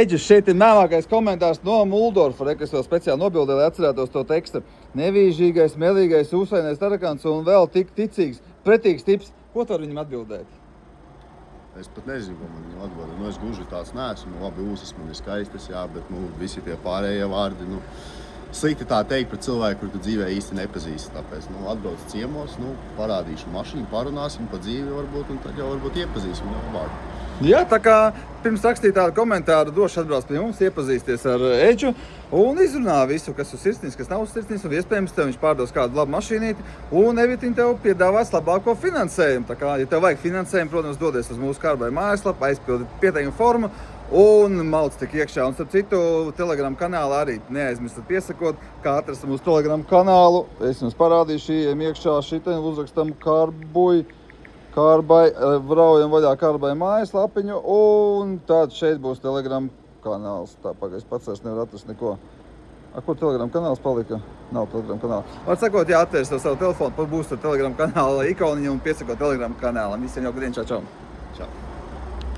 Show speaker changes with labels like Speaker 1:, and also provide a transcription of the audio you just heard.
Speaker 1: Eģis, šeit ir mēmākais komentārs no Muldorfa, kas vēl speciāli nobildē, lai atcerētos to tekstu. Nevīžīgais, melīgais, uzsainais tarakants un vēl tik ticīgs, pretīgs tips. Ko tu ar viņam atbildēt?
Speaker 2: Es pat nezinu, ko man viņam atbildēt. Es gluži tāds neesmu. Labi, ūsas man ir skaistas, jā, bet visi tie pārējie vārdi. Slikti tā teikt par cilvēku, kuru tu dzīvē īsti nepazīsti. Tāpēc atbrauc ciemos, parādīšu mašīnu, parunāsim pa dzīvi varbūt, un tad jau varbūt iepazīsim viņu labāk.
Speaker 1: Jā, tā kā pirms rakstīt tādu komentāru, droši atbrauc pie mums, iepazīsties ar Eģu un izrunā visu, kas uz sirsnīgs, kas nav uz sirsnīgs, un iespējams tev viņš pārdos kādu labu mašīnīti, un Evitin tev piedāvās labāko finansējumu. Tā kā, ja tev vajag finansējumu, protams, dodies uz mūsu Kārbai mājaslapu, aizpildi pieteikumu formu un malc tik iekšā. Un starp citu, Telegram kanālu arī neaizmirstat piesakot, kā atrast mūsu Telegram kanālu. Es jums parādīšu, ejam iekšā šitien, uzrakstam Kārbai, vraujam vaļā Kārbai mājaslapiņu, un tad šeit būs Telegram kanāls. Tā pagaidz, pats vairs nevar atrast neko. Kur Telegram kanāls palika? Nav Telegram kanāla. Var sakot, ja atvērs savu telefonu, būs ar Telegram kanāla ikoniņu un piesakot Telegram kanālam. Visiem jau gadiem, čau!
Speaker 2: Čau!